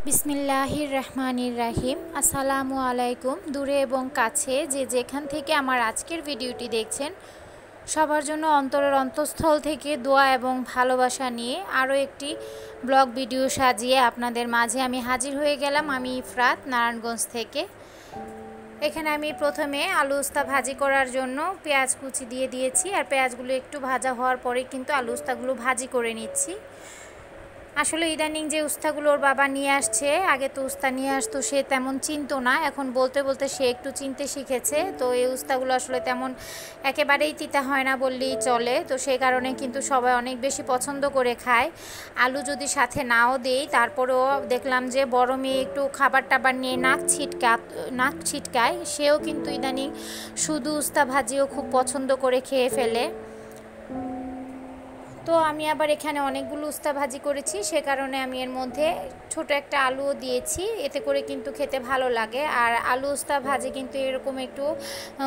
বিসমিল্লাহির রহমানির রাহিম। আসসালামু আলাইকুম। দূরে এবং কাছে যে যেখান থেকে আমার আজকের ভিডিওটি দেখছেন, সবার জন্য অন্তরের অন্তঃস্থল থেকে দোয়া এবং ভালোবাসা নিয়ে আরও একটি ব্লগ ভিডিও সাজিয়ে আপনাদের মাঝে আমি হাজির হয়ে গেলাম। আমি ইফরাত, নারায়ণগঞ্জ থেকে। এখানে আমি প্রথমে আলু উস্তা ভাজি করার জন্য পেঁয়াজ কুচি দিয়ে দিয়েছি, আর পেঁয়াজগুলো একটু ভাজা হওয়ার পরে কিন্তু আলু উস্তাগুলো ভাজি করে নিচ্ছি। আসলে ইদানিং যে উস্তাগুলো ওর বাবা নিয়ে আসছে, আগে তো উস্তা নিয়ে আসতো সে তেমন চিনতো না, এখন বলতে বলতে সে একটু চিনতে শিখেছে। তো এই উস্তাগুলো আসলে তেমন একেবারেই তিতা হয় না বললেই চলে, তো সেই কারণে কিন্তু সবাই অনেক বেশি পছন্দ করে খায়। আলু যদি সাথে নাও দেই, তারপরেও দেখলাম যে বড় মেয়ে একটু খাবার টাবার নিয়ে নাক ছিটকায়, সেও কিন্তু ইদানিং শুধু উস্তা ভাজিও খুব পছন্দ করে খেয়ে ফেলে। তো আমি আবার এখানে অনেকগুলো উস্তা ভাজি করেছি, সে কারণে আমি এর মধ্যে ছোট একটা আলুও দিয়েছি, এতে করে কিন্তু খেতে ভালো লাগে। আর আলু উস্তা ভাজি কিন্তু এরকম একটু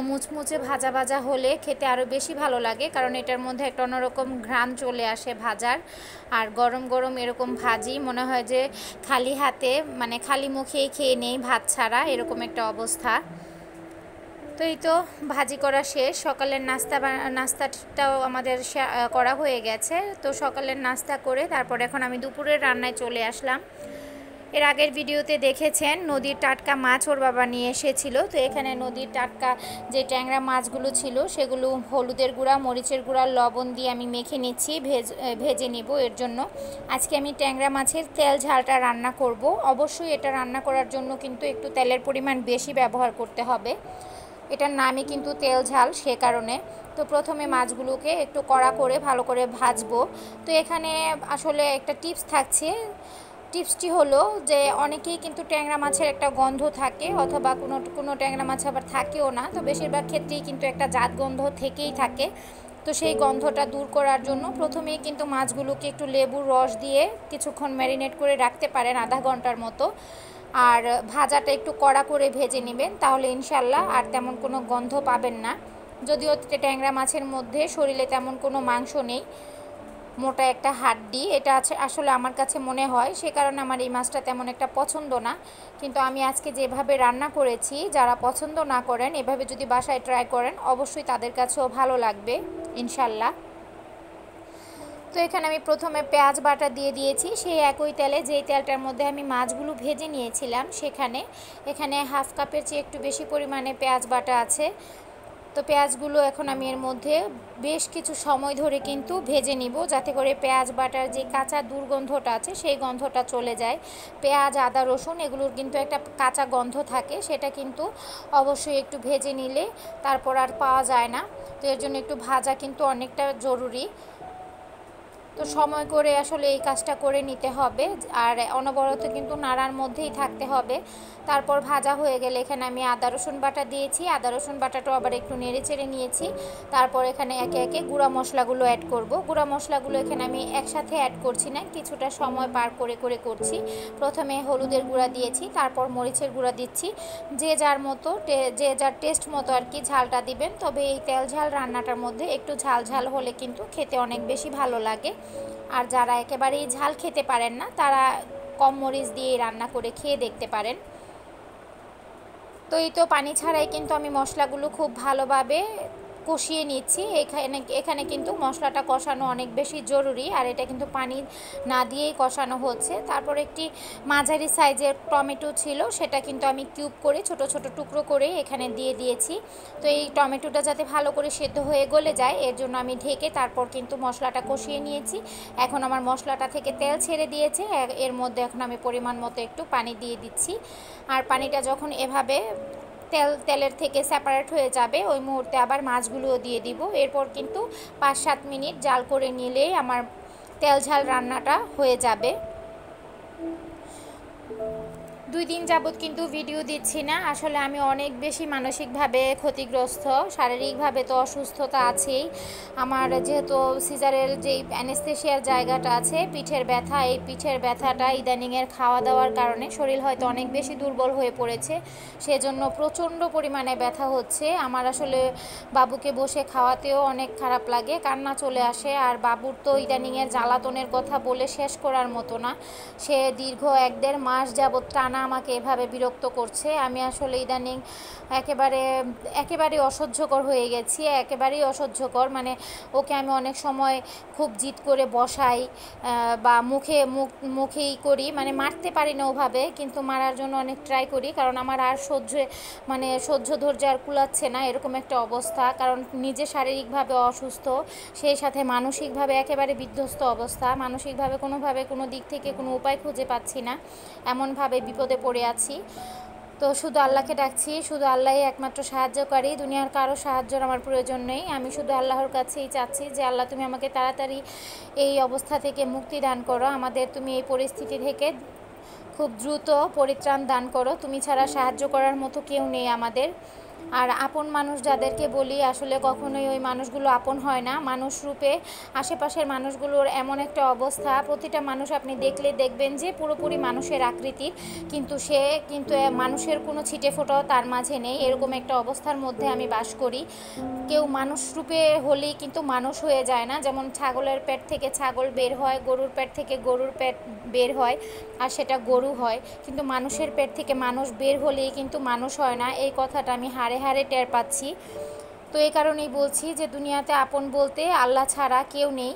মুচমুচে ভাজা ভাজা হলে খেতে আরও বেশি ভালো লাগে, কারণ এটার মধ্যে একটা অন্যরকম ঘ্রাণ চলে আসে ভাজার। আর গরম গরম এরকম ভাজি মনে হয় যে খালি হাতে, মানে খালি মুখেই খেয়ে নেই ভাত ছাড়া, এরকম একটা অবস্থা। তো এই তো ভাজি করা শেষ। সকালের নাস্তাটাও আমাদের করা হয়ে গেছে। তো সকালের নাস্তা করে তারপর এখন আমি দুপুরের রান্নায় চলে আসলাম। এর আগের ভিডিওতে দেখেছেন নদীর টাটকা মাছ ওর বাবা নিয়ে এসেছিল। তো এখানে নদীর টাটকা যে ট্যাংরা মাছগুলো ছিল সেগুলো হলুদের গুঁড়া, মরিচের গুঁড়া, লবণ দিয়ে আমি মেখে নিচ্ছি, ভেজে নিব। এর জন্য আজকে আমি ট্যাংরা মাছের তেল ঝালটা রান্না করব। অবশ্যই এটা রান্না করার জন্য কিন্তু একটু তেলের পরিমাণ বেশি ব্যবহার করতে হবে, এটার নামই কিন্তু তেল ঝাল, সে কারণে। তো প্রথমে মাছগুলোকে একটু কড়া করে ভালো করে ভাজবো। তো এখানে আসলে একটা টিপস থাকছে, টিপসটি হলো যে অনেকেই কিন্তু ট্যাংরা মাছের একটা গন্ধ থাকে, অথবা কোনো ট্যাংরা মাছ আবার থাকেও না। তো বেশিরভাগ ক্ষেত্রেই কিন্তু একটা জাত গন্ধ থেকেই থাকে। তো সেই গন্ধটা দূর করার জন্য প্রথমেই কিন্তু মাছগুলোকে একটু লেবুর রস দিয়ে কিছুক্ষণ ম্যারিনেট করে রাখতে পারেন, আধা ঘন্টার মতো। আর ভাজাটা একটু কড়া করে ভেজে নেবেন, তাহলে ইনশাল্লাহ আর তেমন কোনো গন্ধ পাবেন না। যদিও ট্যাংরা মাছের মধ্যে শরীরে তেমন কোনো মাংস নেই, মোটা একটা হাড্ডি, এটা আসলে আমার কাছে মনে হয়, সে কারণে আমার এই মাছটা তেমন একটা পছন্দ না। কিন্তু আমি আজকে যেভাবে রান্না করেছি, যারা পছন্দ না করেন এভাবে যদি বাসায় ট্রাই করেন, অবশ্যই তাদের কাছেও ভালো লাগবে ইনশাল্লাহ। তো এখানে আমি প্রথমে পেঁয়াজ বাটা দিয়ে দিয়েছি, সেই একই তেলে, যেই তেলটার মধ্যে আমি মাছগুলো ভেজে নিয়েছিলাম এখানে হাফ কাপের চেয়ে একটু বেশি পরিমাণে পেঁয়াজ বাটা আছে। তো পেঁয়াজগুলো এখন আমি এর মধ্যে বেশ কিছু সময় ধরে কিন্তু ভেজে নিব, যাতে করে পেঁয়াজ বাটার যে কাঁচা দুর্গন্ধটা আছে সেই গন্ধটা চলে যায়। পেঁয়াজ, আদা, রসুন এগুলোর কিন্তু একটা কাঁচা গন্ধ থাকে, সেটা কিন্তু অবশ্যই একটু ভেজে নিলে তারপর আর পাওয়া যায় না। তো এর জন্য একটু ভাজা কিন্তু অনেকটা জরুরি। তো সময় করে আসলে এই কাজটা করে নিতে হবে, আর অনবরত কিন্তু নাড়ার মধ্যেই থাকতে হবে। তারপর ভাজা হয়ে গেলে এখানে আমি আদা রসুন বাটা দিয়েছি, আদা রসুন বাটাটাও আবার একটু নেড়ে চেড়ে নিয়েছি। তারপর এখানে একে একে গুঁড়া মশলাগুলো অ্যাড করব। গুঁড়া মশলাগুলো এখানে আমি একসাথে অ্যাড করছি না, কিছুটা সময় পার করে করে করছি। প্রথমে হলুদের গুঁড়া দিয়েছি, তারপর মরিচের গুঁড়া দিচ্ছি। যে যার টেস্ট মতো আর কি ঝালটা দিবেন। তবে এই তেল ঝাল রান্নাটার মধ্যে একটু ঝাল ঝাল হলে কিন্তু খেতে অনেক বেশি ভালো লাগে। আর যারা একেবারেই ঝাল খেতে পারেন না, তারা কম মরিচ দিয়ে রান্না করে খেয়ে দেখতে পারেন। তো এই তো পানি ছাড়াই কিন্তু আমি মশলাগুলো খুব ভালোভাবে কষিয়ে নিচ্ছি। এখানে কিন্তু মশলাটা কষানো অনেক বেশি জরুরি, আর এটা কিন্তু পানি না দিয়েই কষানো হচ্ছে। তারপর একটি মাঝারি সাইজের টমেটো ছিল, সেটা কিন্তু আমি কিউব করে ছোট ছোট টুকরো করে এখানে দিয়ে দিয়েছি। তো এই টমেটোটা যাতে ভালো করে সেদ্ধ হয়ে গলে যায়, এর জন্য আমি ঢেকে তারপর কিন্তু মশলাটা কষিয়ে নিয়েছি। এখন আমার মশলাটা থেকে তেল ছেড়ে দিয়েছে, এর মধ্যে এখন আমি পরিমাণ মতো একটু পানি দিয়ে দিচ্ছি। আর পানিটা যখন এভাবে তেলের থেকে সেপারেট হয়ে যাবে, ওই মুহূর্তে আবার মাছগুলোও দিয়ে দিব। এরপর কিন্তু 5-7 মিনিট জাল করে নিলেই আমার তেল ঝাল রান্নাটা হয়ে যাবে। 2 2 দিন যাবত কিন্তু ভিডিও দিচ্ছি না। আসলে আমি অনেক বেশি মানসিকভাবে ক্ষতিগ্রস্ত, শারীরিকভাবে তো অসুস্থতা আছেই। আমার যেহেতু সিজারের যেই অ্যানেস্থেশিয়ার জায়গাটা আছে, পিঠের ব্যথা, এই পিঠের ব্যথাটা ইদানিংয়ের খাওয়া দাওয়ার কারণে শরীর হয়তো অনেক বেশি দুর্বল হয়ে পড়েছে, সেজন্য প্রচণ্ড পরিমাণে ব্যথা হচ্ছে। আমার আসলে বাবুকে বসে খাওয়াতেও অনেক খারাপ লাগে, কান্না চলে আসে। আর বাবুর তো ইদানিংয়ের জ্বালাতনের কথা বলে শেষ করার মতো না। সে দীর্ঘ 1-1.5 মাস যাবৎ টানা আমাকে এভাবে বিরক্ত করছে। আমি আসলে ইদানিং একেবারে অসহ্যকর হয়ে গেছি, একেবারেই অসহ্যকর। মানে ওকে আমি অনেক সময় খুব জিদ করে বসাই বা মুখেই করি, মানে মারতে পারি না ওভাবে, কিন্তু মারার জন্য অনেক ট্রাই করি, কারণ আমার আর সহ্য ধৈর্য আর কুলাচ্ছে না, এরকম একটা অবস্থা। কারণ নিজে শারীরিকভাবে অসুস্থ, সেই সাথে মানসিকভাবে একেবারে বিধ্বস্ত অবস্থা। মানসিকভাবে কোনো দিক থেকে কোনো উপায় খুঁজে পাচ্ছি না, এমনভাবে বিপদে পড়ে আছি। তো শুধু আল্লাহকে ডাকছি, শুধু আল্লাহই একমাত্র সাহায্যকারী, দুনিয়ার কারো সাহায্যের আমার প্রয়োজন নেই। আমি শুধু আল্লাহর কাছেই চাচ্ছি যে আল্লাহ তুমি আমাকে তাড়াতাড়ি এই অবস্থা থেকে মুক্তি দান করো, আমাদের তুমি এই পরিস্থিতি থেকে খুব দ্রুত পরিত্রাণ দান করো। তুমি ছাড়া সাহায্য করার মতো কেউ নেই আমাদের। আর আপন মানুষ যাদেরকে বলি, আসলে কখনোই ওই মানুষগুলো আপন হয় না। মানুষ রূপে আশেপাশের মানুষগুলোর এমন একটা অবস্থা, প্রতিটা মানুষ আপনি দেখলে দেখবেন যে পুরোপুরি মানুষের আকৃতির, কিন্তু মানুষের কোনো ছিটে ফোটাও তার মাঝে নেই, এরকম একটা অবস্থার মধ্যে আমি বাস করি। কেউ মানুষ রূপে হলেই কিন্তু মানুষ হয়ে যায় না। যেমন ছাগলের পেট থেকে ছাগল বের হয়, গরুর পেট থেকে গরুর পেট বের হয়, আর সেটা গরু হয়, কিন্তু মানুষের পেট থেকে মানুষ বের হলেই কিন্তু মানুষ হয় না। এই কথাটা আমি হাড়ে হাড়ে টের পাচ্ছি। তো এই কারণেই বলছি যে দুনিয়াতে আপন বলতে আল্লাহ ছাড়া কেউ নেই।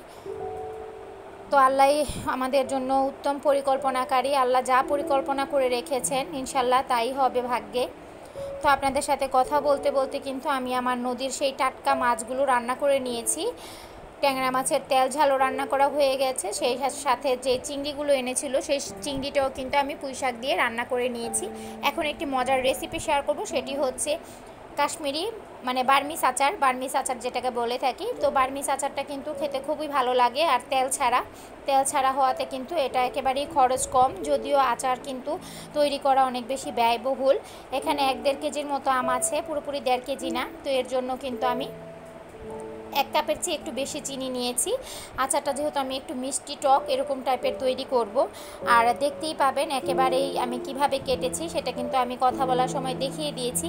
তো আল্লাহই আমাদের জন্য উত্তম পরিকল্পনাকারী। আল্লাহ যা পরিকল্পনা করে রেখেছেন ইনশাল্লাহ তাই হবে ভাগ্যে। তো আপনাদের সাথে কথা বলতে বলতে কিন্তু আমি আমার নদীর সেই টাটকা মাছগুলো রান্না করে নিয়েছি। ট্যাংরা মাছের তেল ঝালও রান্না করা হয়ে গেছে, সেই সাথে যে চিংড়িগুলো এনেছিল সেই চিংড়িটাও কিন্তু আমি পুঁই শাক দিয়ে রান্না করে নিয়েছি। এখন একটি মজার রেসিপি শেয়ার করব, সেটি হচ্ছে কাশ্মীরি মানে বার্মিস আচার যেটাকে বলে থাকি। তো বার্মিস আচারটা কিন্তু খেতে খুবই ভালো লাগে, আর তেল ছাড়া হওয়াতে কিন্তু এটা একেবারেই খরচ কম, যদিও আচার কিন্তু তৈরি করা অনেক বেশি ব্যয়বহুল। এখানে 1-1.5 কেজির মতো আম আছে, পুরোপুরি 1.5 কেজি না। তো এর জন্য কিন্তু আমি 1 কাপের চেয়ে একটু বেশি চিনি নিয়েছি। আচারটা যেহেতু আমি একটু মিষ্টি টক এরকম টাইপের তৈরি করব, আর দেখতেই পাবেন একেবারেই আমি কিভাবে কেটেছি সেটা কিন্তু আমি কথা বলার সময় দেখিয়ে দিয়েছি।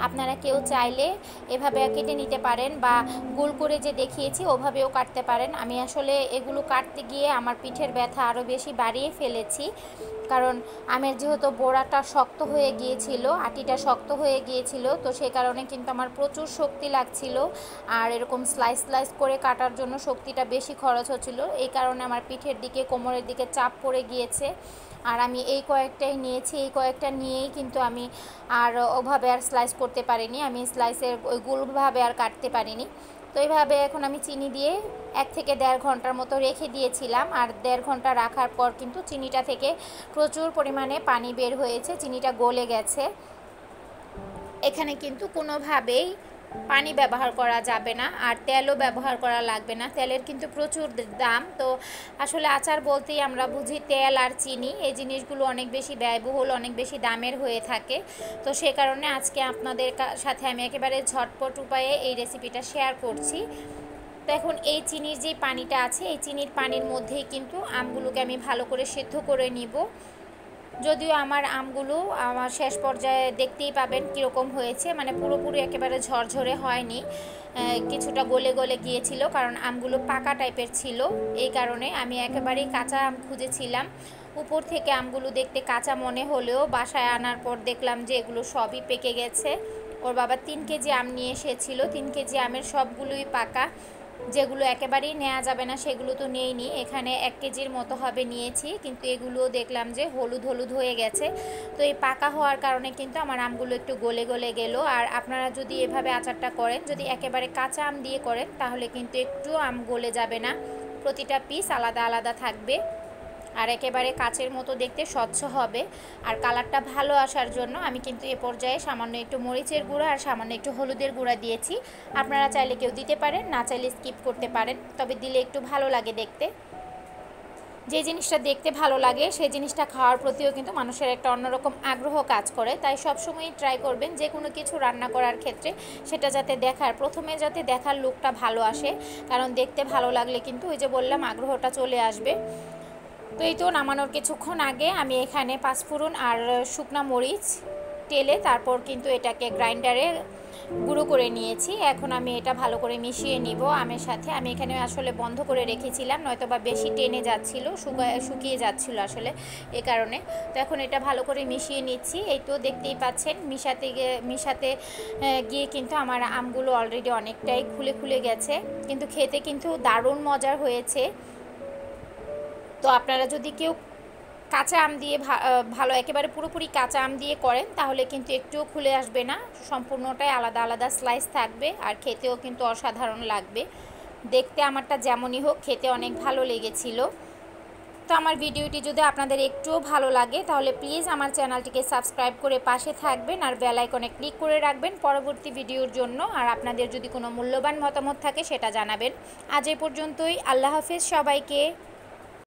আপনারা কেউ চাইলে এভাবে কেটে নিতে পারেন, বা গোল করে যে দেখিয়েছি ওভাবেও কাটতে পারেন। আমি আসলে এগুলো কাটতে গিয়ে আমার পিঠের ব্যথা আরও বেশি বাড়িয়ে ফেলেছি, কারণ আমের যেহেতু বোড়াটা শক্ত হয়ে গিয়েছিল, আটিটা শক্ত হয়ে গিয়েছিল, তো সেই কারণে কিন্তু আমার প্রচুর শক্তি লাগছিল, আর এরকম স্লাইস করে কাটার জন্য শক্তিটা বেশি খরচ হচ্ছিল। এই কারণে আমার পিঠের দিকে, কোমরের দিকে চাপ পড়ে গিয়েছে। আর আমি এই কয়েকটাই নিয়েছি, এই কয়েকটা নিয়েই কিন্তু আমি আর ওভাবে আর স্লাইস করতে পারিনি, আমি স্লাইসের ওই গোলভাবে আর কাটতে পারিনি। তো এইভাবে এখন আমি চিনি দিয়ে 1 থেকে 1.5 ঘন্টার মতো রেখে দিয়েছিলাম, আর 1.5 ঘন্টা রাখার পর কিন্তু চিনিটা থেকে প্রচুর পরিমাণে পানি বের হয়েছে, চিনিটা গলে গেছে। এখানে কিন্তু কোনোভাবেই পানি ব্যবহার করা যাবে না, আর তেলও ব্যবহার করা লাগবে না, তেলের কিন্তু প্রচুর দাম। তো আসলে আচার বলতেই আমরা বুঝি তেল আর চিনি, এই জিনিসগুলো অনেক বেশি ব্যয়বহুল, অনেক বেশি দামের হয়ে থাকে। তো সে কারণে আজকে আপনাদের সাথে আমি একেবারে ঝটপট উপায়ে এই রেসিপিটা শেয়ার করছি। তো এখন এই চিনির যে পানিটা আছে, এই চিনির পানির মধ্যেই কিন্তু আমগুলোকে আমি ভালো করে সেদ্ধ করে নিব। যদিও আমার আমগুলো আমার শেষ পর্যায়ে দেখতেই পাবেন কীরকম হয়েছে, মানে পুরোপুরি একেবারে ঝরঝরে হয়নি, কিছুটা গলে গিয়েছিল, কারণ আমগুলো পাকা টাইপের ছিল। এই কারণে আমি একেবারেই কাঁচা আম খুঁজেছিলাম। উপর থেকে আমগুলো দেখতে কাঁচা মনে হলেও বাসায় আনার পর দেখলাম যে এগুলো সবই পেকে গেছে। ওর বাবা 3 কেজি আম নিয়ে এসেছিল, 3 কেজি আমের সবগুলোই পাকা, যেগুলো একেবারেই নেওয়া যাবে না সেগুলো তো নেইনি। এখানে 1 কেজির মতো হবে নিয়েছি, কিন্তু এগুলোও দেখলাম যে হলুদ হয়ে গেছে। তো এই পাকা হওয়ার কারণে কিন্তু আমার আমগুলো একটু গলে গেল। আর আপনারা যদি এভাবে আচারটা করেন, যদি একেবারে কাঁচা আম দিয়ে করেন, তাহলে কিন্তু একটু আম গলে যাবে না, প্রতিটা পিস আলাদা আলাদা থাকবে, আর একেবারে কাচের মতো দেখতে স্বচ্ছ হবে। আর কালারটা ভালো আসার জন্য আমি কিন্তু এ পর্যায়ে সামান্য একটু মরিচের গুঁড়া আর সামান্য একটু হলুদের গুঁড়া দিয়েছি। আপনারা চাইলে কেউ দিতে পারেন, না চাইলে স্কিপ করতে পারেন, তবে দিলে একটু ভালো লাগে দেখতে। যে জিনিসটা দেখতে ভালো লাগে সেই জিনিসটা খাওয়ার প্রতিও কিন্তু মানুষের একটা অন্যরকম আগ্রহ কাজ করে। তাই সবসময়ই ট্রাই করবেন যে কোনো কিছু রান্না করার ক্ষেত্রে সেটা যাতে প্রথমে যাতে দেখার লুকটা ভালো আসে, কারণ দেখতে ভালো লাগলে কিন্তু ওই যে বললাম আগ্রহটা চলে আসবে। তো এই তো নামানোর কিছুক্ষণ আগে আমি এখানে পাঁচফোড়ন আর শুকনা মরিচ তেলে তারপর কিন্তু এটাকে গ্রাইন্ডারে গুঁড়ো করে নিয়েছি। এখন আমি এটা ভালো করে মিশিয়ে নিব আমের সাথে। আমি এখানে আসলে বন্ধ করে রেখেছিলাম, নয়তো বা বেশি টেনে যাচ্ছিল, শুকিয়ে যাচ্ছিল আসলে এ কারণে। তো এখন এটা ভালো করে মিশিয়ে নিচ্ছি। এই তো দেখতেই পাচ্ছেন মিশাতে গিয়ে কিন্তু আমার আমগুলো অলরেডি অনেকটাই খুলে গেছে, কিন্তু খেতে কিন্তু দারুণ মজার হয়েছে। তো আপনারা যদি কেউ কাঁচা আম দিয়ে ভালো একেবারে পুরোপুরি কাঁচা আম দিয়ে করেন তাহলে কিন্তু একটুও খুলে আসবে না, সম্পূর্ণটাই আলাদা আলাদা স্লাইস থাকবে আর খেতেও কিন্তু অসাধারণ লাগবে। দেখতে আমারটা যেমনই হোক খেতে অনেক ভালো লেগেছিল। তো আমার ভিডিওটি যদি আপনাদের একটুও ভালো লাগে তাহলে প্লিজ আমার চ্যানেলটিকে সাবস্ক্রাইব করে পাশে থাকবেন আর বেল আইকনে ক্লিক করে রাখবেন পরবর্তী ভিডিওর জন্য। আর আপনাদের যদি কোনো মূল্যবান মতামত থাকে সেটা জানাবেন। আজ এই পর্যন্তই, আল্লাহ হাফেজ সবাইকে।